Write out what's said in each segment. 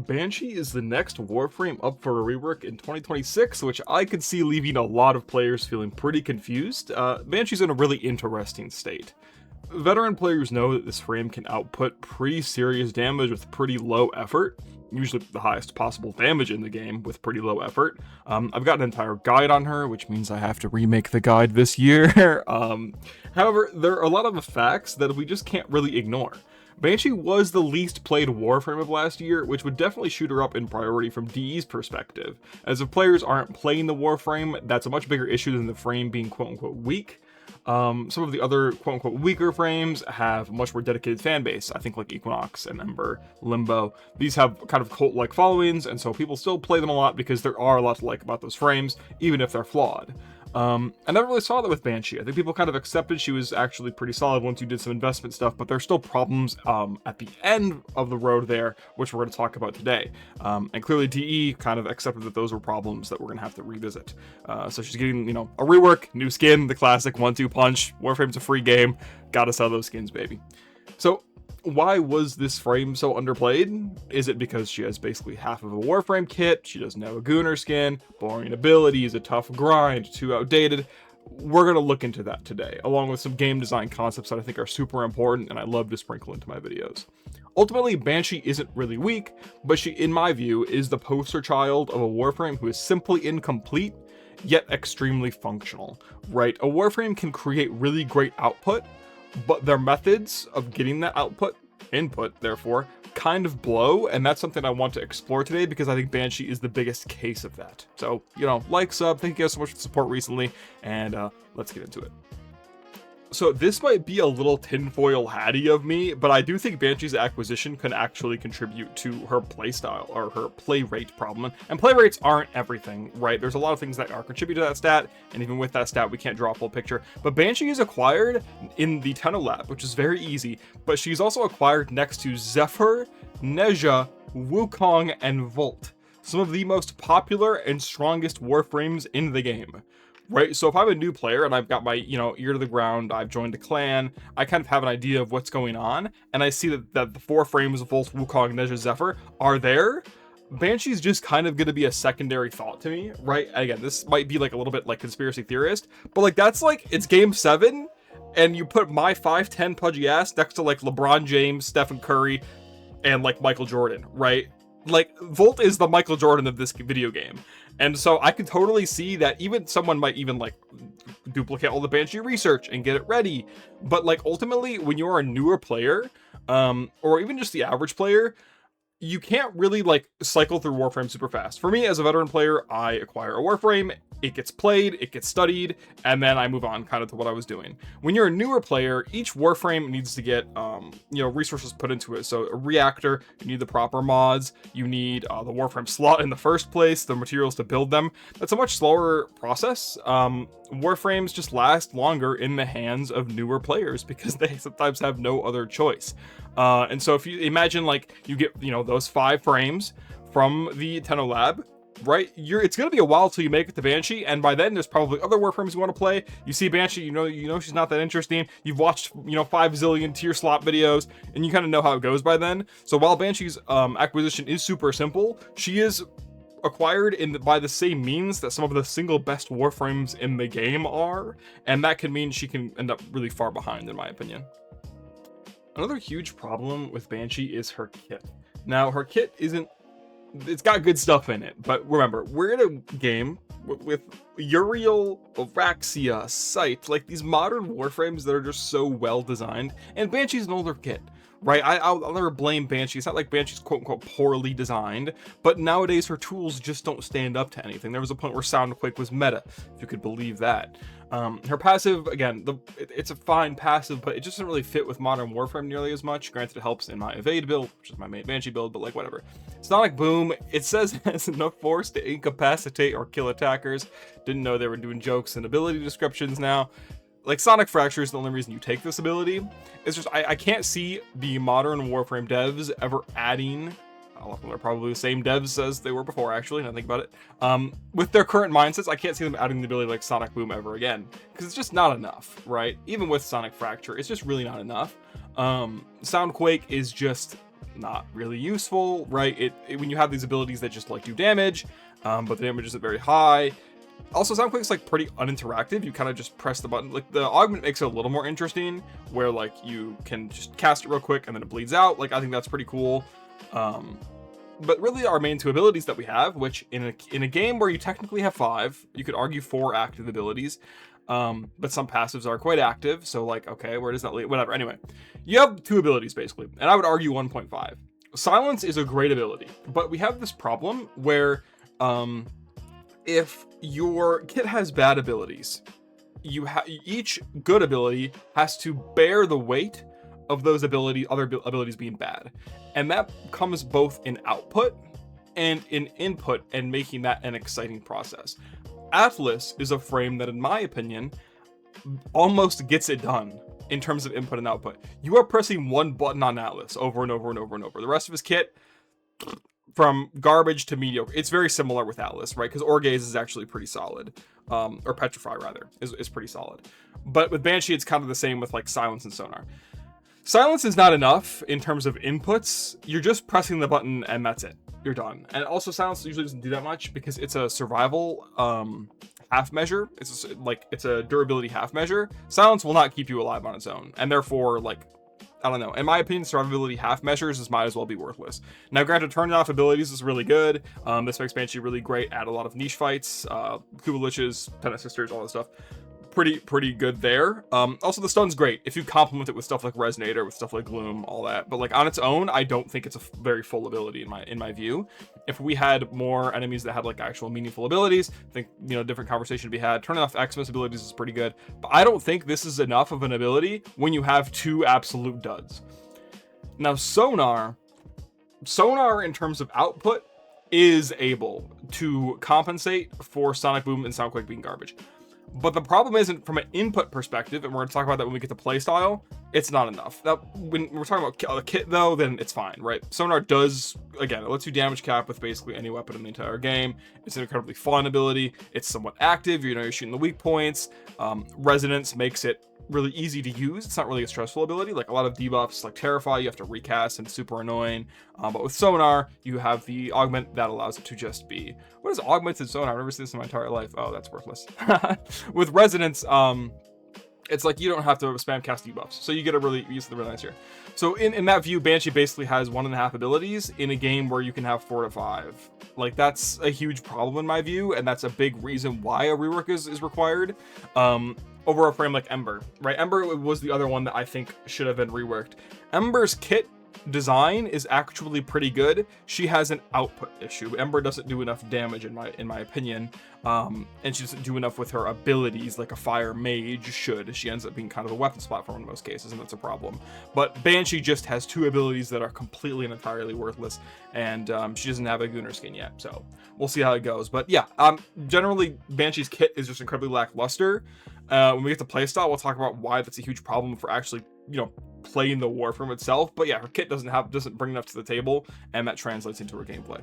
Banshee is the next Warframe up for a rework in 2026, which I could see leaving a lot of players feeling pretty confused. Banshee's in a really interesting state. Veteran players know that this frame can output pretty serious damage with pretty low effort, usually the highest possible damage in the game with pretty low effort. I've got an entire guide on her, which means I have to remake the guide this year. However, there are a lot of facts that we just can't really ignore. Banshee was the least played Warframe of last year, which would definitely shoot her up in priority from DE's perspective, as if players aren't playing the Warframe, that's a much bigger issue than the frame being quote-unquote weak. Some of the other quote-unquote weaker frames have a much more dedicated fan base. I think like Equinox and Ember, Limbo. These have kind of cult-like followings, and so people still play them a lot because there are a lot to like about those frames, even if they're flawed. I never really saw that with Banshee. I think people kind of accepted she was actually pretty solid once you did some investment stuff, but there's still problems at the end of the road there, which we're going to talk about today. And clearly DE kind of accepted that those were problems that we're going to have to revisit. So she's getting, a rework, new skin, the classic 1-2 punch. Warframe's a free game. Gotta sell those skins, baby. So why was this frame so underplayed? Is it because she has basically half of a Warframe kit, she doesn't have a Gunner skin, boring abilities, a tough grind, too outdated? We're going to look into that today, along with some game design concepts that I think are super important and I love to sprinkle into my videos. Ultimately, Banshee isn't really weak, but she, in my view, is the poster child of a Warframe who is simply incomplete, yet extremely functional, right? A Warframe can create really great output, but their methods of getting that input, therefore, kind of blow, and that's something I want to explore today because I think Banshee is the biggest case of that. So, like, sub, thank you guys so much for the support recently, and let's get into it. So this might be a little tinfoil hatty of me, but I do think Banshee's acquisition can actually contribute to her playstyle or her play rate problem. And play rates aren't everything, right? There's a lot of things that are contribute to that stat, and even with that stat, we can't draw a full picture. But Banshee is acquired in the Tenno Lab, which is very easy, but she's also acquired next to Zephyr, Nezha, Wukong, and Volt, some of the most popular and strongest Warframes in the game. Right, so if I'm a new player and I've got my, ear to the ground, I've joined a clan, I kind of have an idea of what's going on, and I see that the 4 frames of Volt, Wukong, Nezha, Zephyr are there, Banshee's just kind of going to be a secondary thought to me, right? Again, this might be like a little bit like conspiracy theorist, but like that's like, it's game 7, and you put my 5'10" pudgy ass next to like LeBron James, Stephen Curry, and like Michael Jordan, right? Like, Volt is the Michael Jordan of this video game. And so I can totally see that even someone might even like duplicate all the Banshee research and get it ready. But like ultimately, when you're a newer player, or even just the average player, you can't really like cycle through Warframe super fast. For me as a veteran player, I acquire a Warframe, it gets played, it gets studied, and then I move on kind of to what I was doing. When you're a newer player, each Warframe needs to get, resources put into it. So a reactor, you need the proper mods, you need the Warframe slot in the first place, the materials to build them. That's a much slower process. Warframes just last longer in the hands of newer players because they sometimes have no other choice. And so if you imagine like you get, those 5 frames from the Tenno Lab, right? It's going to be a while till you make it to Banshee, and by then there's probably other Warframes you want to play. You see Banshee, you know she's not that interesting. You've watched, 5 zillion tier slot videos, and you kind of know how it goes by then. So while Banshee's acquisition is super simple, she is acquired by the same means that some of the single best Warframes in the game are, and that can mean she can end up really far behind, in my opinion. Another huge problem with Banshee is her kit. Now, her kit it's got good stuff in it, but remember, we're in a game with Uriel, Araxia, Sight, like these modern Warframes that are just so well designed, and Banshee's an older kit. Right, I'll never blame Banshee. It's not like Banshee's quote-unquote poorly designed, but nowadays her tools just don't stand up to anything. There was a point where Soundquake was meta, if you could believe that. Her passive, again, it's a fine passive, but it just doesn't really fit with modern Warframe nearly as much. Granted, it helps in my Evade build, which is my main Banshee build, but like whatever. Sonic Boom, it says it has enough force to incapacitate or kill attackers. Didn't know they were doing jokes and ability descriptions now. Like, Sonic Fracture is the only reason you take this ability. It's just, I can't see the modern Warframe devs ever adding, all of them are probably the same devs as they were before, actually, now I think about it. With their current mindsets, I can't see them adding the ability like Sonic Boom ever again, because it's just not enough, right? Even with Sonic Fracture, it's just really not enough. Soundquake is just not really useful, right? When you have these abilities that just like do damage, but the damage isn't very high. Also, Soundquake's like pretty uninteractive. You kind of just press the button. Like the augment makes it a little more interesting, where like you can just cast it real quick and then it bleeds out. Like I think that's pretty cool. But really, our main two abilities that we have, which in a game where you technically have 5, you could argue 4 active abilities, but some passives are quite active. So like, okay, where does that lead? Whatever. Anyway, you have 2 abilities basically, and I would argue 1.5. Silence is a great ability, but we have this problem where if your kit has bad abilities, each good ability has to bear the weight of those other abilities being bad, and that comes both in output and in input, and making that an exciting process. Atlas is a frame that, in my opinion, almost gets it done in terms of input and output. You are pressing one button on Atlas over and over and over and over. The rest of his kit, from garbage to mediocre. It's very similar with Atlas, right? Because Orgaze is actually pretty solid. Or Petrify, rather, is pretty solid. But with Banshee, it's kind of the same with like Silence and Sonar. Silence is not enough in terms of inputs. You're just pressing the button and that's it. You're done. And also Silence usually doesn't do that much because it's a survival half measure. It's a durability half measure. Silence will not keep you alive on its own. And therefore, like, I don't know. In my opinion, survivability half measures might as well be worthless. Now, granted, turning off abilities is really good. This makes Banshee really great at a lot of niche fights, Kuba Liches, Ten Sisters, all that stuff. Pretty good there. Also, the stun's great if you complement it with stuff like Resonator, with stuff like Gloom, all that. But like on its own, I don't think it's a very full ability in my view. If we had more enemies that had like actual meaningful abilities, I think, you know, different conversation to be had. Turning off Xmas abilities is pretty good, but I don't think this is enough of an ability when you have 2 absolute duds. Now, Sonar in terms of output is able to compensate for Sonic Boom and Soundquake being garbage. But the problem isn't from an input perspective, and we're going to talk about that when we get to playstyle, it's not enough. Now, when we're talking about a kit, though, then it's fine, right? Sonar does, again, it lets you damage cap with basically any weapon in the entire game. It's an incredibly fun ability. It's somewhat active. You know, you're shooting the weak points. Resonance makes it really easy to use. It's not really a stressful ability. Like a lot of debuffs, like Terrify, you have to recast, and it's super annoying. But with Sonar, you have the augment that allows it to just be... What is augmented Sonar? I've never seen this in my entire life. Oh, that's worthless. With Resonance, it's like you don't have to spam cast debuffs, so you get a really nice here. So in that view, Banshee basically has 1.5 abilities in a game where you can have 4 to 5. Like, that's a huge problem in my view, and that's a big reason why a rework is required. Over a frame like Ember, right? Ember was the other one that I think should have been reworked. Ember's kit design is actually pretty good. She has an output issue. Ember doesn't do enough damage in my opinion, and she doesn't do enough with her abilities like a fire mage should. She ends up being kind of a weapons platform in most cases, and that's a problem. But Banshee just has 2 abilities that are completely and entirely worthless, and she doesn't have a Gunnar skin yet, so we'll see how it goes. But yeah, generally Banshee's kit is just incredibly lackluster. When we get to playstyle, we'll talk about why that's a huge problem for actually, you know, playing the Warframe itself. But yeah, her kit doesn't bring enough to the table, and that translates into her gameplay.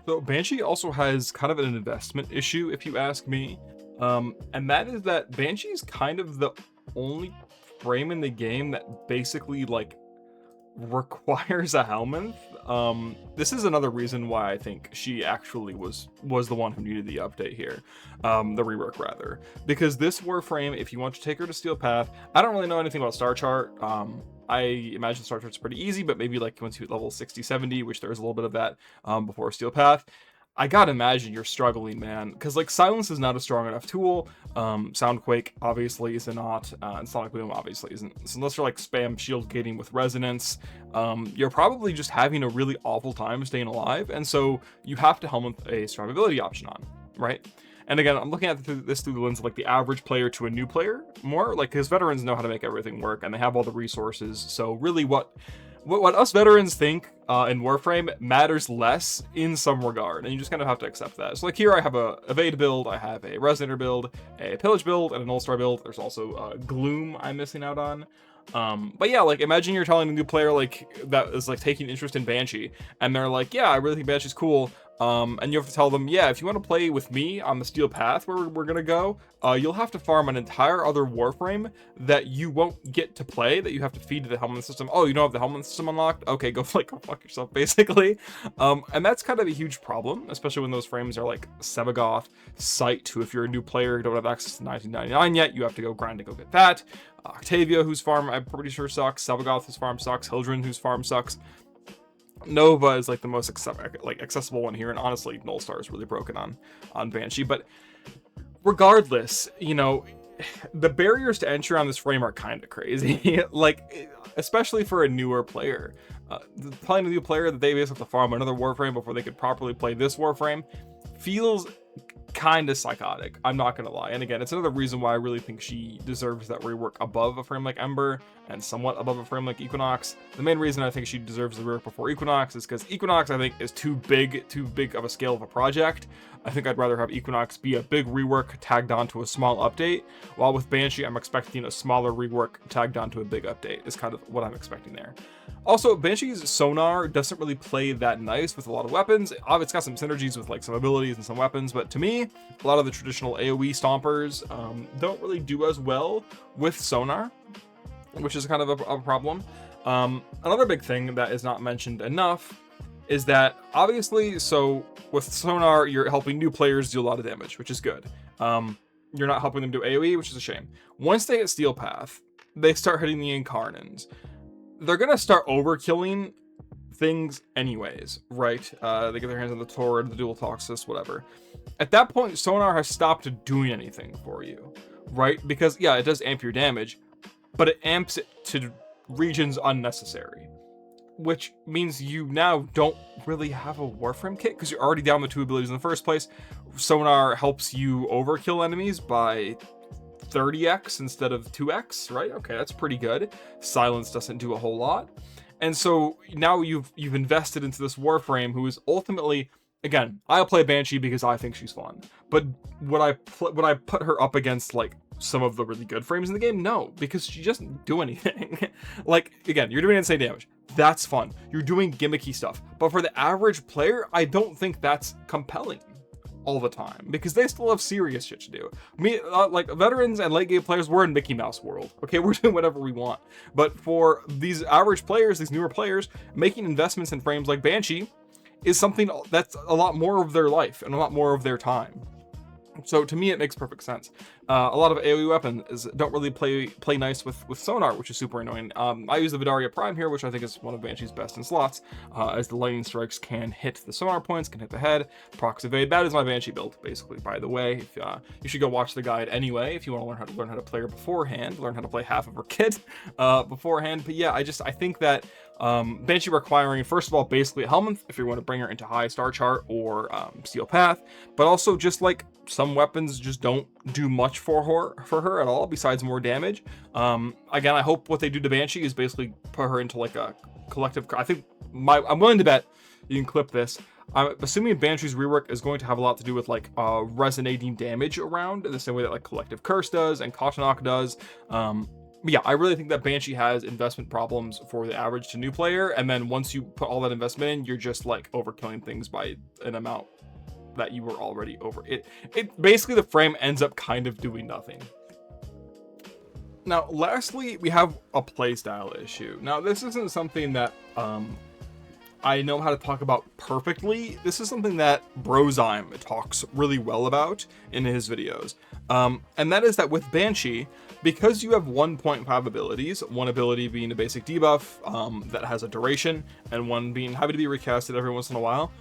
So Banshee also has kind of an investment issue, if you ask me, and that is that Banshee's kind of the only frame in the game that basically like requires a helmet. This is another reason why I think she actually was the one who needed the update here, the rework rather, because this Warframe, if you want to take her to Steel Path, I don't really know anything about Star Chart. I imagine Star Chart's pretty easy, but maybe like once you hit level 60, 70, which there's a little bit of that before Steel Path, I gotta imagine you're struggling, man, because like Silence is not a strong enough tool. Soundquake obviously is not, and Sonic Boom obviously isn't. So unless you're like spam shield gating with Resonance, you're probably just having a really awful time staying alive, and so you have to helmet a survivability option on, right? And again, I'm looking at this through the lens of like the average player to a new player more, like because veterans know how to make everything work and they have all the resources. So really what us veterans think in Warframe matters less in some regard, and you just kind of have to accept that. So like here I have a Evade build, I have a Resonator build, a Pillage build, and an All-Star build. There's also Gloom I'm missing out on. But yeah, like imagine you're telling a new player like that is like taking interest in Banshee, and they're like, yeah, I really think Banshee's cool, And you have to tell them, yeah, if you want to play with me on the steel path where we're gonna go, you'll have to farm an entire other Warframe that you won't get to play, that you have to feed to the helmet system. Oh, you don't have the helmet system unlocked? Okay, go like go fuck yourself, basically. And that's kind of a huge problem, especially when those frames are like Sevagoth, Sight, who if you're a new player who don't have access to 1999 yet, you have to go grind to go get that. Octavia, whose farm I'm pretty sure sucks. Sevagoth, whose farm sucks. Hildren, whose farm sucks. Nova is like the most accessible one here, and honestly, Null Star is really broken on Banshee. But regardless, you know, the barriers to entry on this frame are kind of crazy. Like, especially for a newer player. Playing a new player that they basically have to farm another Warframe before they could properly play this Warframe feels kind of psychotic, I'm not gonna lie. And again, it's another reason why I really think she deserves that rework above a frame like Ember and somewhat above a frame like Equinox. The main reason I think she deserves the rework before Equinox is because Equinox, I think, is too big of a scale of a project. I think I'd rather have Equinox be a big rework tagged onto a small update, while with Banshee I'm expecting a smaller rework tagged onto a big update is kind of what I'm expecting there. Also, Banshee's sonar doesn't really play that nice with a lot of weapons. It's got some synergies with like some abilities and some weapons, but to me, a lot of the traditional AoE stompers don't really do as well with sonar, which is kind of a problem. Another big thing that is not mentioned enough is that obviously, so with sonar, you're helping new players do a lot of damage, which is good. You're not helping them do AoE, which is a shame. Once they hit Steel Path, they start hitting the Incarnans. They're gonna start overkilling things anyways, right? They get their hands on the Torrid, the Dual Toxis, whatever. At that point, sonar has stopped doing anything for you, right? Because yeah, it does amp your damage, but it amps it to regions unnecessary, which means you now don't really have a Warframe kit because you're already down the 2 abilities in the first place. Sonar helps you overkill enemies by 30x instead of 2x, right? Okay, that's pretty good. Silence doesn't do a whole lot. And so now you've invested into this Warframe who is ultimately, again, I'll play Banshee because I think she's fun. But would I put her up against like some of the really good frames in the game? No, because she doesn't do anything. Like, again, you're doing insane damage. That's fun. You're doing gimmicky stuff. But for the average player, I don't think that's compelling all the time, because they still have serious shit to do. Like veterans and late game players, we're in Mickey Mouse world. Okay, we're doing whatever we want. But for these average players, these newer players, making investments in frames like Banshee is something that's a lot more of their life and a lot more of their time. So to me, it makes perfect sense. A lot of AoE weapons don't really play nice with sonar, which is super annoying. I use the Vidaria Prime here, which I think is one of Banshee's best in slots, as the lightning strikes can hit the sonar points, can hit the head, procs evade. That is my Banshee build, basically, by the way. If, you should go watch the guide anyway, if you want to learn how to play her beforehand, learn how to play half of her kit beforehand. But yeah, I think that Banshee requiring, first of all, basically a helmet if you want to bring her into high star chart or Steel Path, but also just like some weapons just don't do much for her at all besides more damage. Again, I hope what they do to Banshee is basically put her into like a collective. I think I'm willing to bet, you can clip this, I'm assuming Banshee's rework is going to have a lot to do with like resonating damage around in the same way that like Collective Curse does and Kotanok does. But yeah, I really think that Banshee has investment problems for the average to new player, and then once you put all that investment in, you're just like overkilling things by an amount that you were already over. It basically, the frame ends up kind of doing nothing. Now, lastly, we have a playstyle issue. Now, this isn't something that I know how to talk about perfectly. This is something that Brozyme talks really well about in his videos. And that is that with Banshee, because you have 1.5 abilities, one ability being a basic debuff that has a duration, and one being having to be recasted every once in a while,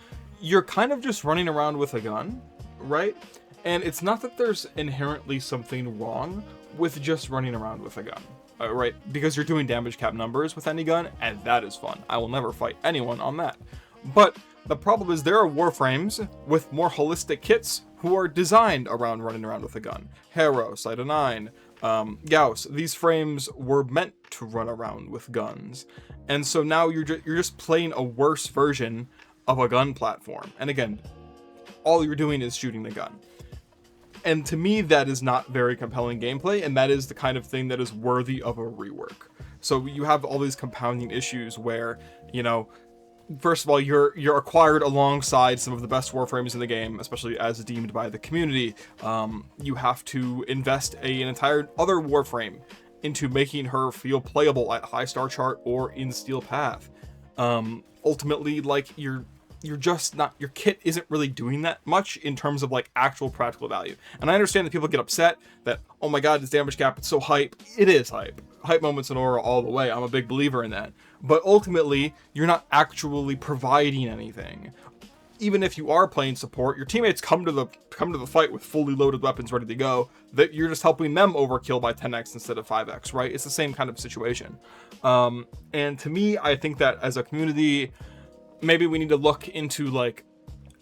you're kind of just running around with a gun, right? And it's not that there's inherently something wrong with just running around with a gun, right? Because you're doing damage cap numbers with any gun, and that is fun. I will never fight anyone on that. But the problem is there are Warframes with more holistic kits who are designed around running around with a gun. Harrow, Sida 9, Gauss, these frames were meant to run around with guns. And so now you're just playing a worse version of a gun platform. And again, all you're doing is shooting the gun. And to me, that is not very compelling gameplay, and that is the kind of thing that is worthy of a rework. So you have all these compounding issues where, you know, first of all, you're acquired alongside some of the best Warframes in the game, especially as deemed by the community. You have to invest an entire other Warframe into making her feel playable at high star chart or in Steel Path. Ultimately, like, you're just not, your kit isn't really doing that much in terms of like actual practical value. And I understand that people get upset that, oh my god, this damage cap, it's so hype. It is hype. Hype moments in aura all the way. I'm a big believer in that. But ultimately, you're not actually providing anything. Even if you are playing support, your teammates come to the fight with fully loaded weapons ready to go, that you're just helping them overkill by 10x instead of 5x, right? It's the same kind of situation. And to me, I think that as a community, maybe we need to look into like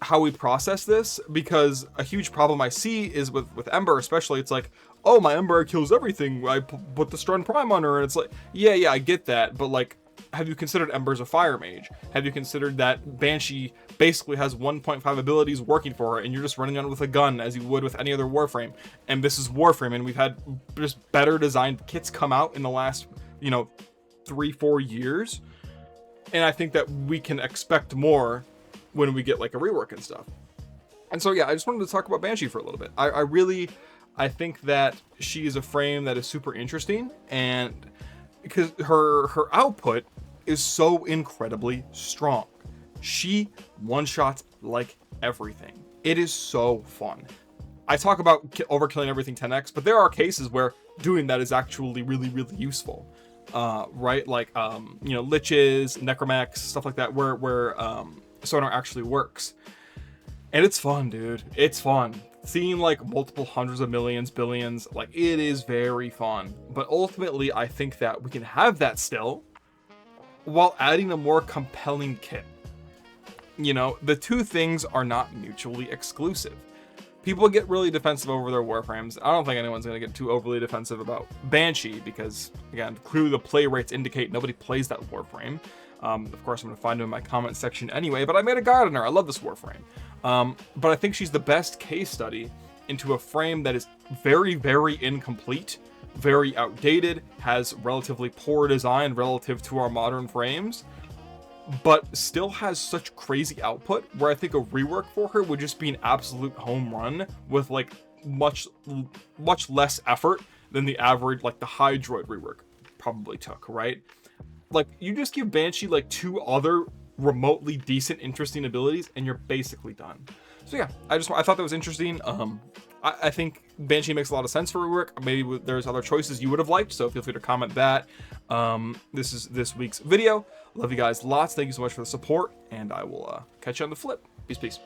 how we process this, because a huge problem I see is with Ember especially. It's like, oh, my Ember kills everything, I put the Stun Prime on her, and it's like, yeah, I get that, but like, have you considered Ember's a fire mage? Have you considered that Banshee basically has 1.5 abilities working for her, and you're just running on with a gun as you would with any other Warframe? And this is Warframe, and we've had just better designed kits come out in the last, 3-4 years. And I think that we can expect more when we get like a rework and stuff. And so, yeah, I just wanted to talk about Banshee for a little bit. I think that she is a frame that is super interesting, and because her output is so incredibly strong. She one-shots like everything. It is so fun. I talk about overkilling everything 10x, but there are cases where doing that is actually really, really useful. Right? Like, liches, necromax, stuff like that, where sonar actually works. And it's fun, dude. It's fun. Seeing like multiple hundreds of millions, billions, like, it is very fun. But ultimately, I think that we can have that still while adding a more compelling kit. The two things are not mutually exclusive. People get really defensive over their Warframes. I don't think anyone's going to get too overly defensive about Banshee, because, again, clearly the play rates indicate nobody plays that Warframe. Of course, I'm going to find them in my comment section anyway, but I made a guide on her. I love this Warframe. But I think she's the best case study into a frame that is very, very incomplete, very outdated, has relatively poor design relative to our modern frames, but still has such crazy output, where I think a rework for her would just be an absolute home run with like much less effort than the average, like the Hydroid rework probably took, right? Like, you just give Banshee like 2 other remotely decent, interesting abilities, and you're basically done. So yeah, I thought that was interesting. I think Banshee makes a lot of sense for rework. Maybe there's other choices you would have liked, so feel free to comment that. This is this week's video. Love you guys lots. Thank you so much for the support, and I will catch you on the flip. Peace.